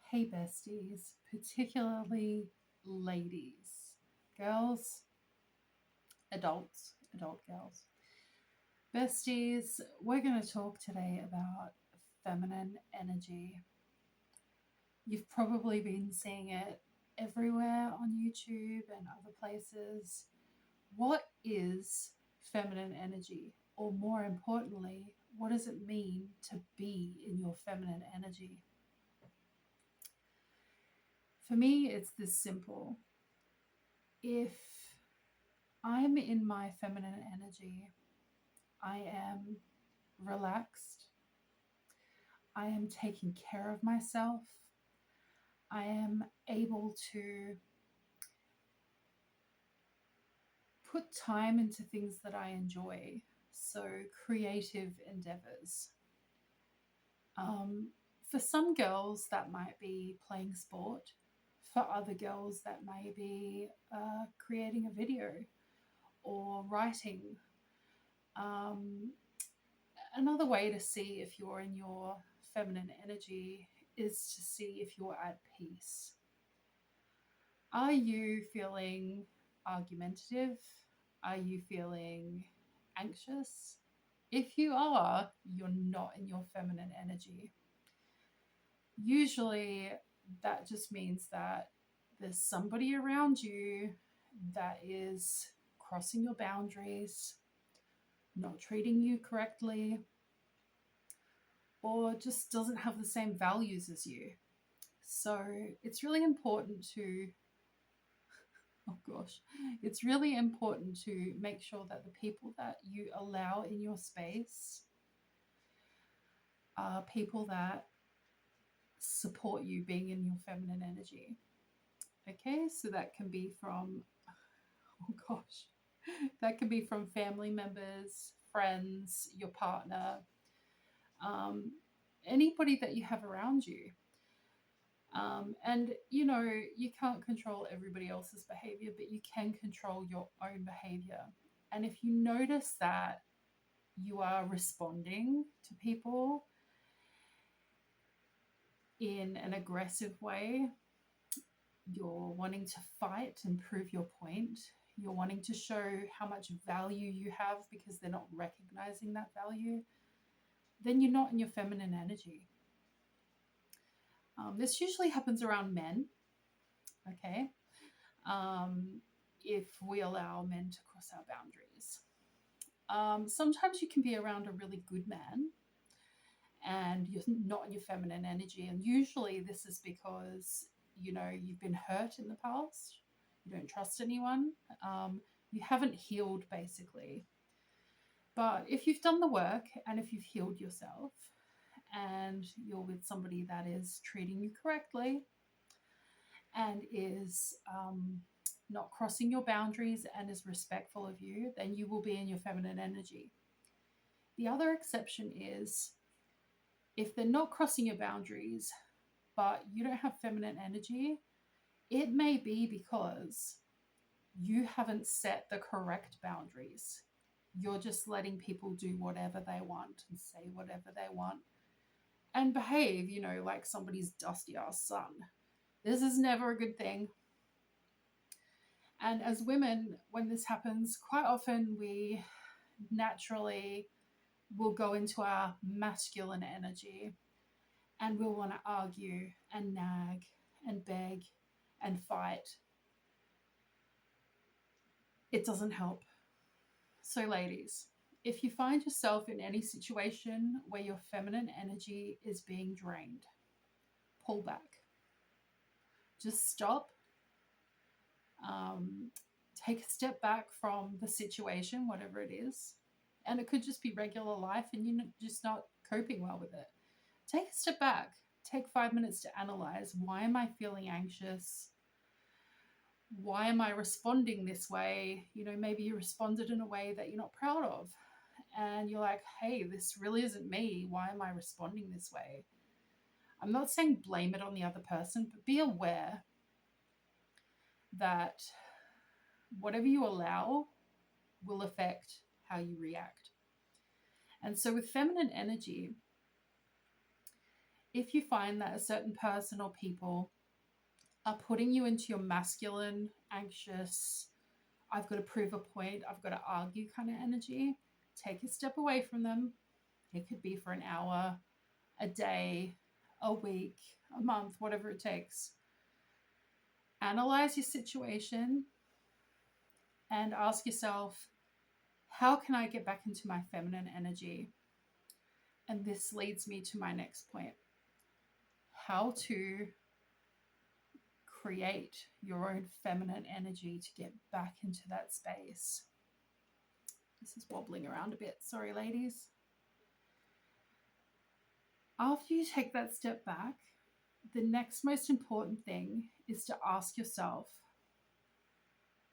Hey, besties, particularly ladies, girls, adult girls. Besties, we're going to talk today about feminine energy. You've probably been seeing it everywhere on YouTube and other places. What is feminine energy? Or more importantly, what does it mean to be in your feminine energy? For me, it's this simple. If I'm in my feminine energy, I am relaxed, I am taking care of myself, I am able to put time into things that I enjoy, so creative endeavors. For some girls, that might be playing sport. For other girls, that may be creating a video or writing. Um, Another way to see if you're in your feminine energy is to see if you're at peace. Are you feeling argumentative? Are you feeling anxious? If you are, you're not in your feminine energy. Usually, that just means that there's somebody around you that is crossing your boundaries, not treating you correctly, or just doesn't have the same values as you. So it's really important to, oh gosh, it's really important to make sure that the people that you allow in your space are people that support you being in your feminine energy. Okay, so that can be from, oh gosh, that can be from family members, friends, your partner, um, anybody that you have around you. And you can't control everybody else's behavior, but you can control your own behavior. And if you notice that you are responding to people in an aggressive way, you're wanting to fight and prove your point, you're wanting to show how much value you have because they're not recognizing that value, then you're not in your feminine energy. This usually happens around men, okay? If we allow men to cross our boundaries. Sometimes you can be around a really good man and you're not in your feminine energy. And usually this is because, you've been hurt in the past. You don't trust anyone. You haven't healed, basically. But if you've done the work and if you've healed yourself and you're with somebody that is treating you correctly and is not crossing your boundaries and is respectful of you, then you will be in your feminine energy. The other exception is if they're not crossing your boundaries, but you don't have feminine energy, it may be because you haven't set the correct boundaries. You're just letting people do whatever they want and say whatever they want and behave, like somebody's dusty ass son. This is never a good thing. And as women, when this happens, quite often we naturally will go into our masculine energy and we'll want to argue and nag and beg and fight. It doesn't help. So, ladies, if you find yourself in any situation where your feminine energy is being drained, pull back. Just stop. Take a step back from the situation, whatever it is. And it could just be regular life and you're just not coping well with it. Take a step back. Take 5 minutes to analyze, why am I feeling anxious? Why am I responding this way? Maybe you responded in a way that you're not proud of. And you're like, hey, this really isn't me. Why am I responding this way? I'm not saying blame it on the other person, but be aware that whatever you allow will affect how you react. And so with feminine energy, if you find that a certain person or people are putting you into your masculine, anxious, I've got to prove a point, I've got to argue kind of energy, take a step away from them. It could be for an hour, a day, a week, a month, whatever it takes. Analyze your situation and ask yourself, how can I get back into my feminine energy? And this leads me to my next point: how to create your own feminine energy to get back into that space. This is wobbling around a bit. Sorry, ladies. After you take that step back, the next most important thing is to ask yourself,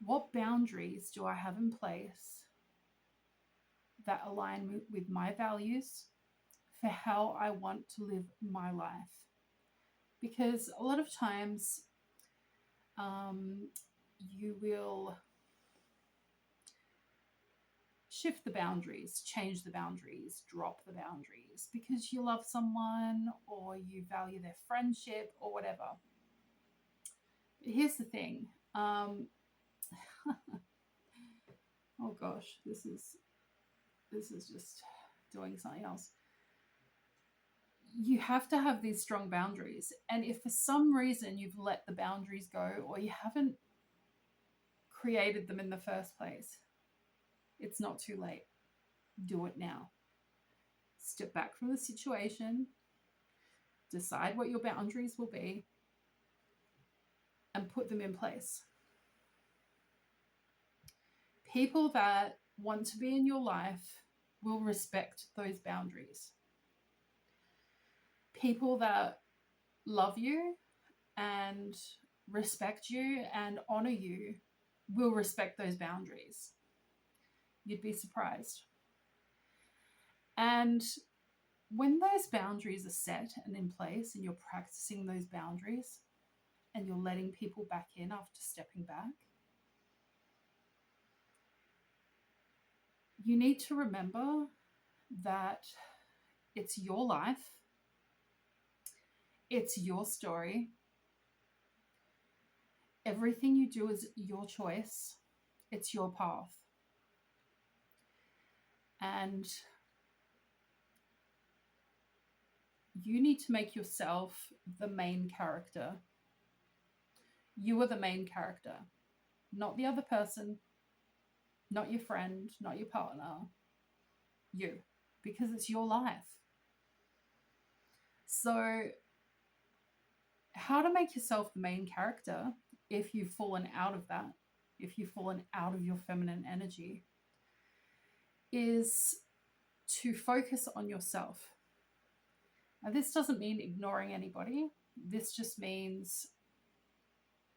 what boundaries do I have in place that align with my values for how I want to live my life? Because a lot of times you will shift the boundaries, change the boundaries, drop the boundaries because you love someone or you value their friendship or whatever. But here's the thing. Oh gosh, this is just doing something else. You have to have these strong boundaries. And if for some reason you've let the boundaries go or you haven't created them in the first place, it's not too late. Do it now. Step back from the situation, decide what your boundaries will be, and put them in place. People that want to be in your life will respect those boundaries. People that love you and respect you and honor you will respect those boundaries. You'd be surprised. And when those boundaries are set and in place and you're practicing those boundaries and you're letting people back in after stepping back, you need to remember that it's your life, it's your story. Everything you do is your choice. It's your path. And you need to make yourself the main character. You are the main character, not the other person, not your friend, not your partner, you, because it's your life. So, how to make yourself the main character if you've fallen out of that, if you've fallen out of your feminine energy, is to focus on yourself. Now, this doesn't mean ignoring anybody. This just means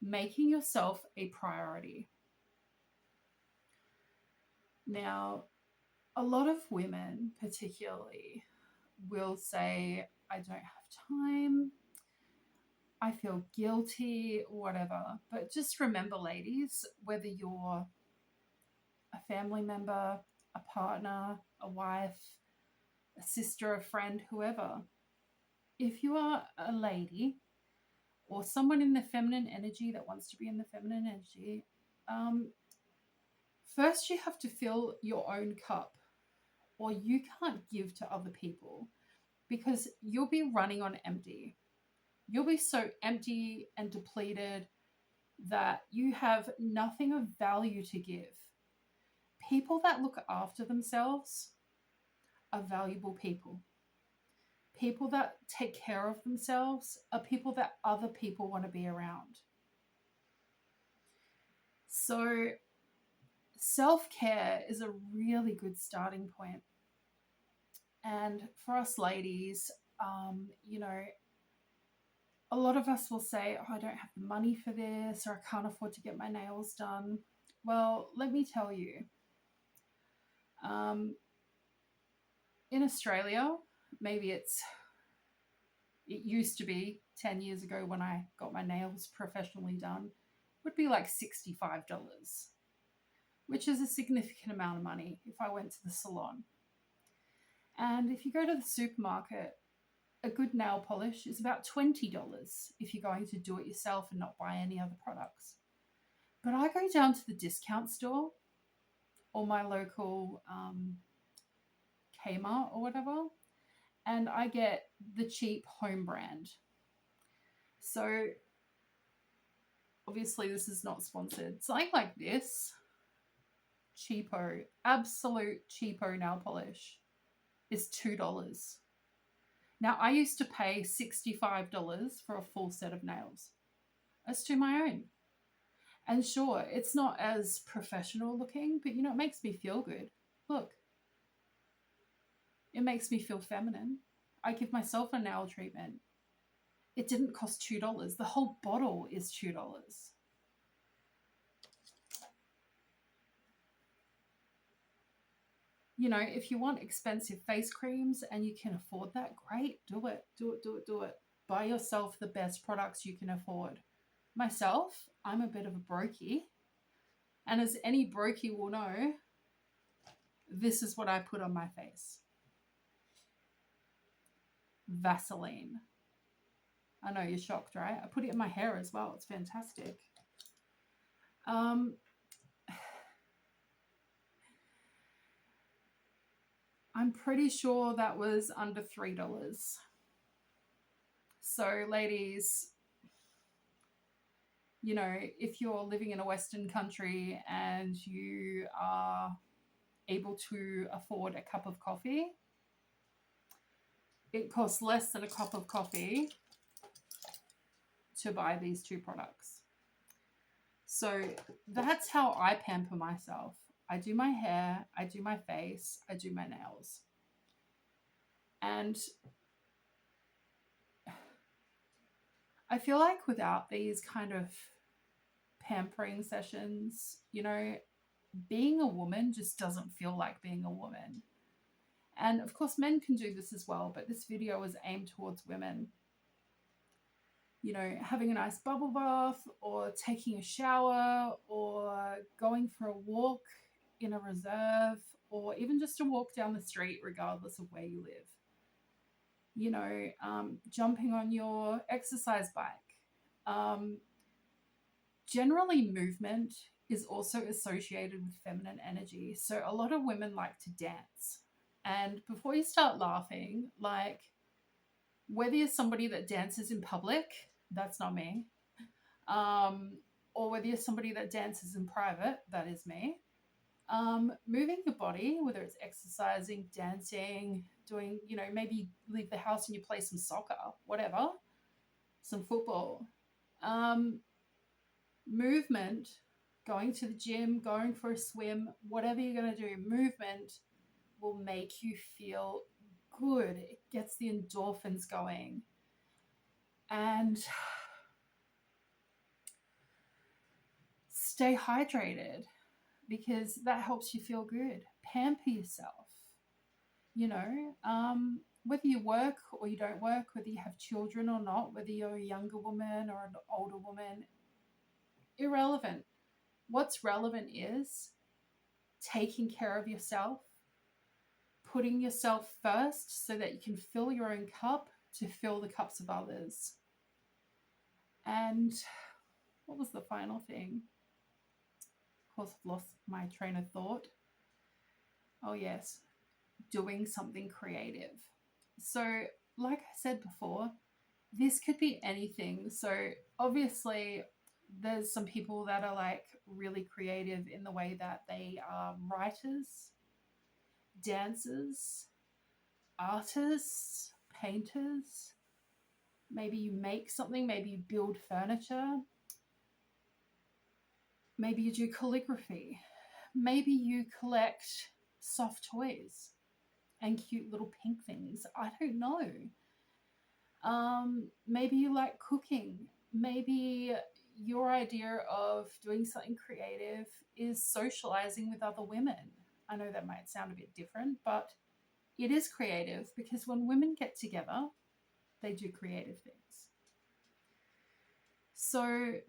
making yourself a priority. Now, a lot of women particularly will say, I don't have time, I feel guilty, whatever. But just remember, ladies, whether you're a family member, a partner, a wife, a sister, a friend, whoever, if you are a lady or someone in the feminine energy that wants to be in the feminine energy, first you have to fill your own cup, or you can't give to other people because you'll be running on empty. You'll be so empty and depleted that you have nothing of value to give. People that look after themselves are valuable people. People that take care of themselves are people that other people want to be around. So self-care is a really good starting point. And for us ladies, a lot of us will say, oh, I don't have the money for this, or I can't afford to get my nails done. Well, let me tell you, in Australia, maybe it used to be 10 years ago when I got my nails professionally done, would be like $65, which is a significant amount of money if I went to the salon. And if you go to the supermarket, a good nail polish is about $20 if you're going to do it yourself and not buy any other products. But I go down to the discount store or my local Kmart or whatever, and I get the cheap home brand. So obviously this is not sponsored. Something like this, cheapo, absolute cheapo nail polish is $2. Now, I used to pay $65 for a full set of nails. Let's do my own. And sure, it's not as professional looking, but it makes me feel good. Look, it makes me feel feminine. I give myself a nail treatment. It didn't cost $2. The whole bottle is $2. If you want expensive face creams and you can afford that, great, do it. Do it. Buy yourself the best products you can afford. Myself, I'm a bit of a brokey. And as any brokey will know, this is what I put on my face. Vaseline. I know you're shocked, right? I put it in my hair as well. It's fantastic. I'm pretty sure that was under $3. So ladies, if you're living in a Western country and you are able to afford a cup of coffee, it costs less than a cup of coffee to buy these two products. So that's how I pamper myself. I do my hair, I do my face, I do my nails. And I feel like without these kind of pampering sessions, being a woman just doesn't feel like being a woman. And of course, men can do this as well, but this video is aimed towards women. Having a nice bubble bath or taking a shower or going for a walk in a reserve or even just a walk down the street, regardless of where you live. Jumping on your exercise bike. Generally, movement is also associated with feminine energy. So a lot of women like to dance. And before you start laughing, whether you're somebody that dances in public, that's not me, or whether you're somebody that dances in private, that is me, moving your body, whether it's exercising, dancing, doing, maybe you leave the house and you play some soccer, whatever, some football, movement, going to the gym, going for a swim, whatever you're going to do, movement will make you feel good. It gets the endorphins going. And stay hydrated because that helps you feel good. Pamper yourself. Whether you work or you don't work, whether you have children or not, whether you're a younger woman or an older woman, irrelevant. What's relevant is taking care of yourself, putting yourself first so that you can fill your own cup to fill the cups of others. And what was the final thing? Of course, I've lost my train of thought. Oh, yes, doing something creative. So, like I said before, this could be anything. So, obviously, there's some people that are really creative in the way that they are writers, dancers, artists, painters. Maybe you make something, maybe you build furniture. Maybe you do calligraphy. Maybe you collect soft toys and cute little pink things. I don't know. Maybe you like cooking. Maybe your idea of doing something creative is socializing with other women. I know that might sound a bit different, but it is creative because when women get together, they do creative things. So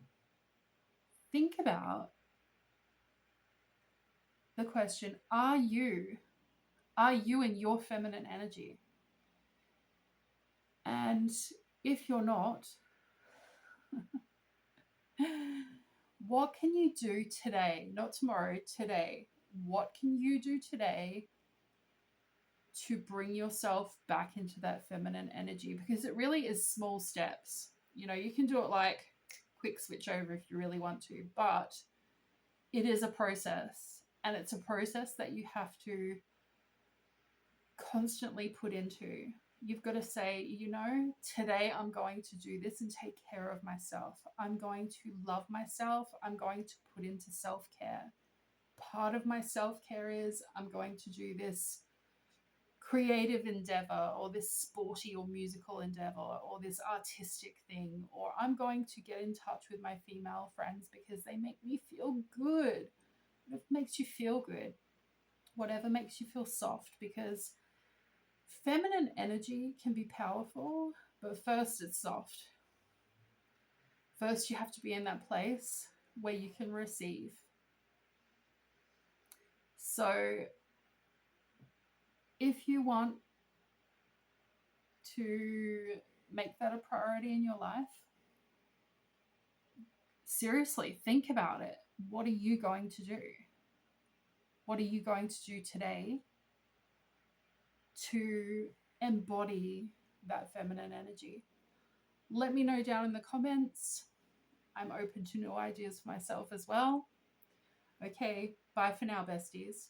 think about the question, are you in your feminine energy? And if you're not, what can you do today? Not tomorrow, today. What can you do today to bring yourself back into that feminine energy? Because it really is small steps. You know, you can do it like quick switch over if you really want to, but it is a process, and it's a process that you have to constantly put into. You've got to say, you know, today I'm going to do this and take care of myself. I'm going to love myself. I'm going to put into self-care. Part of my self-care is I'm going to do this creative endeavor, or this sporty or musical endeavor, or this artistic thing, or I'm going to get in touch with my female friends because they make me feel good. What makes you feel good? Whatever makes you feel soft, because feminine energy can be powerful, but first it's soft. First, you have to be in that place where you can receive. So, if you want to make that a priority in your life, seriously, think about it. What are you going to do? What are you going to do today to embody that feminine energy? Let me know down in the comments. I'm open to new ideas for myself as well. Okay, bye for now, besties.